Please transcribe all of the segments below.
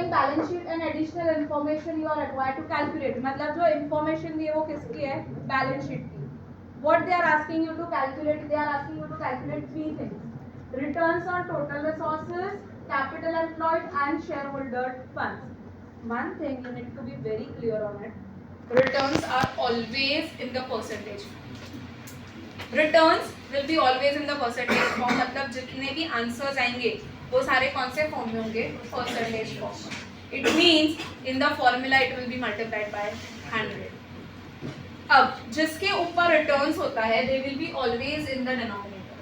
following balance sheet and additional information you are required to calculate. मतलब जो information दी है वो किसकी है? Balance sheet की. What they are asking you to calculate? They are asking you to calculate three things: returns on total resources, capital employed, and shareholder funds. One thing you need to be very clear on it. Returns are always in the percentage. Returns will be always in the percentage form. मतलब जितने भी answers आएंगे वो सारे कौन से form में होंगे? Percentage form. It means in the formula it will be multiplied by 100. अब जिसके ऊपर रिटर्न्स होता है they will be always in the denominator.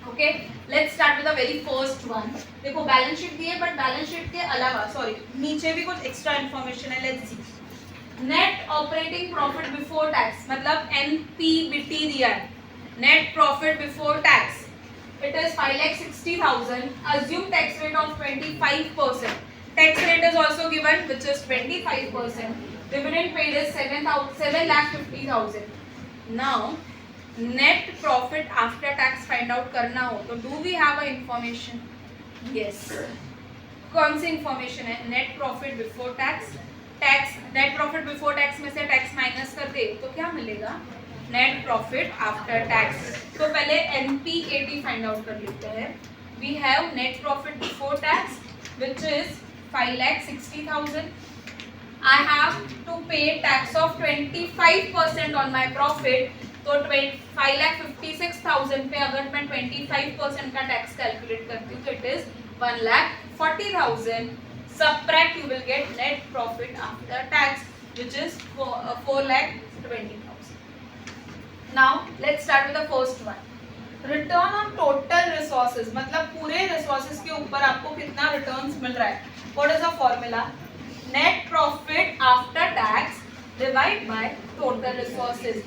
Okay, let's start with the very first one. देखो बैलेंस शीट दी है, but balance sheet के अलावा sorry नीचे भी कुछ एक्स्ट्रा इन्फॉर्मेशन है. Let's see. Net operating profit before tax मतलब NPBT दिया है. Net profit before tax it is 5,60,000. Assume tax rate of 25%. Tax rate is also given, which is 25%. Dividend paid is 7,50,000. Now, net profit after tax find out करना हो तो do we have a information? Yes. कौन सी information है? Net profit before tax. Tax net profit before tax में से tax minus कर दे तो क्या मिलेगा? Net profit after tax. तो पहले NPAT फाइंड आउट कर लेते हैं. We have net profit before tax which is 5,60,000. I have to pay tax of 25% on my profit. तो 5,56,000 पे अगर मैं 25% का टैक्स कैलकुलेट करती हूँ तो it is 1,40,000. Subtract you will gate net profit after tax which is 4,20,000. Now let's start with the first one. Return on total resources मतलब पूरे resources के ऊपर आपको कितना returns मिल रहा है. What is the formula? Net profit after tax divide by total resources.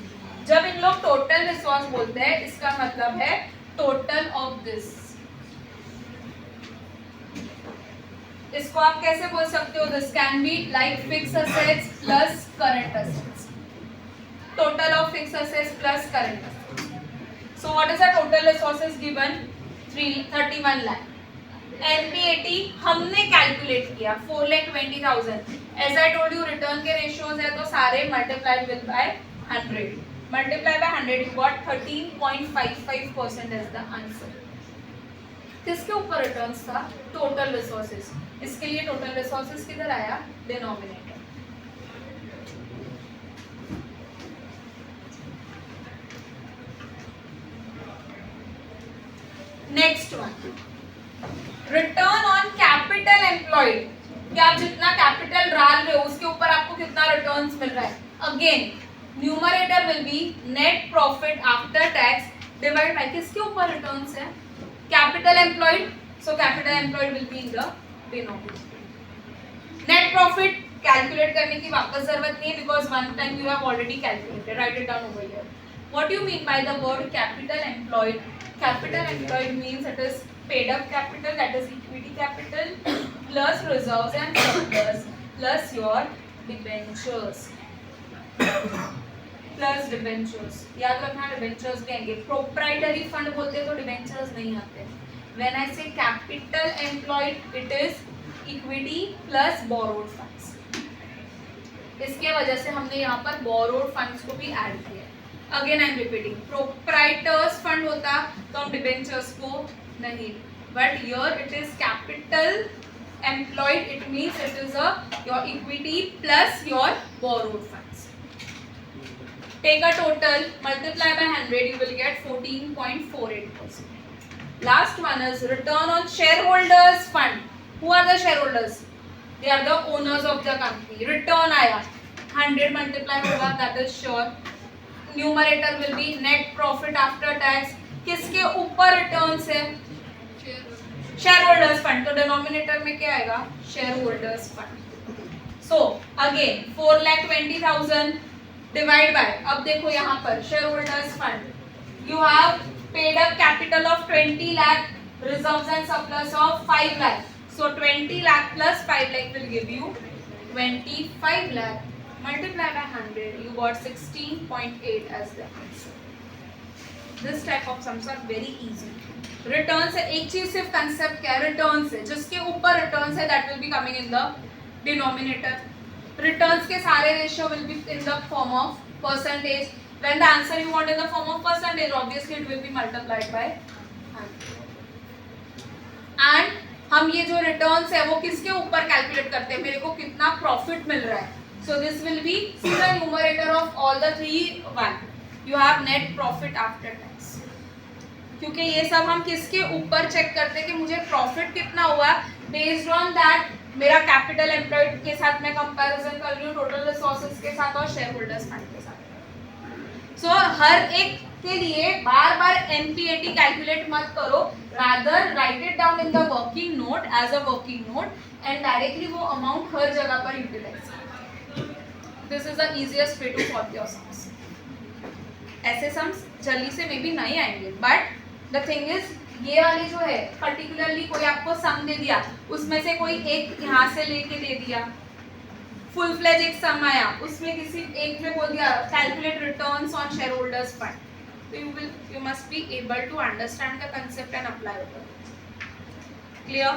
जब इन लोग total resource बोलते हैं इसका मतलब है total of this. इसको आप कैसे बोल सकते हो? This can be like fixed assets plus current assets. Total of fixed assets plus current assets. So what is the total resources given? 31 lakh. NPAT हमने कैलकुलेट किया 4,20,000. As I told you return के ratios है तो सारे multiplied will buy 100. Multiply by 100 you got 13.55% as the answer. किसके ऊपर returns था? Total resources. इसके लिए टोटल रिसोर्सेज किधर आया? Denominator. Next one. Return on capital employed. कि आप जितना कैपिटल डाल रहे हो उसके ऊपर आपको कितना रिटर्न्स मिल रहा है. Again numerator will be net profit after tax divide by किसके ऊपर रिटर्न्स है? Capital employed. So capital employed will be in the denominator. Net profit calculate करने की वापस जरूरत नहीं है because one time you have already calculated. Right it down over here. What you mean by the word capital employed? Capital employed means it is paid up capital, that is equity capital, plus reserves and surplus, plus your debentures. Plus debentures. याद रखना debentures भी आएंगे. Proprietary fund बोलते तो debentures नहीं आते. When I say capital employed, it is equity plus borrowed funds. इसके वजह से हमने यहाँ पर borrowed funds को भी add किया. Again I am repeating. Proprietors fund होता तो हम डिबेंचर्स को नहीं, but here it is capital employed. It means it is your equity plus your borrowed funds. Take a total, multiply by 100 you will get 14.48%. Last one is return on shareholders fund. Who are the shareholders? They are the owners of the company. Return आया 100 multiply होगा, that is sure. Numerator will be net profit after tax. किसके ऊपर returns है? Share holders fund. तो denominator में क्या आएगा? Share holders fund. So again 4,20,000 divide by, अब देखो यहाँ पर share holders fund you have paid up capital of 20 lakh, reserves and surplus of 5 lakh. So 20 lakh plus 5 lakh will give you 25 lakh. Multiply by 100, you got 16.8 as the answer. This type of sums are very easy. Return से एक चीज सिर्फ concept क्या है, return से जिसके ऊपर return है that will be coming in the denominator. Returns के सारे ratio will be in the form of percentage. When the answer you want in the form of percentage obviously it will be multiplied by 100. And हम ये जो returns है वो किसके ऊपर calculate करते हैं, मेरे को कितना प्रॉफिट मिल रहा है. So this will be the numerator of all the three 1. You have net profit after tax. क्योंकि ये सब हम किसके ऊपर चेक करते हैं कि मुझे प्रॉफिट कितना हुआ, बेस्ड ऑन दैट मेरा कैपिटल एम्प्लॉयड के साथ मैं कंपैरिजन कर रही हूँ टोटल रिसोर्सेज के साथ और शेयर होल्डर्स फंड के साथ. सो हर एक के लिए बार बार एनपीएटी कैलकुलेट मत करो, rather write it down in the working note as a working note and directly वो अमाउंट हर जगह पर utilize. This is the easiest way to solve your sums. ऐसे सम्स जल्दी से मे बी नहीं आएंगे, बट द थिंग इज ये वाली जो है पर्टिकुलरली कोई आपको सम दे दिया, उसमें से कोई एक यहाँ से लेके दे दिया, फुल फ्लेज एक सम आया, उसमें किसी एक में बोल दिया calculate returns on shareholders fund, तो you must be able to understand the concept and apply it. Clear?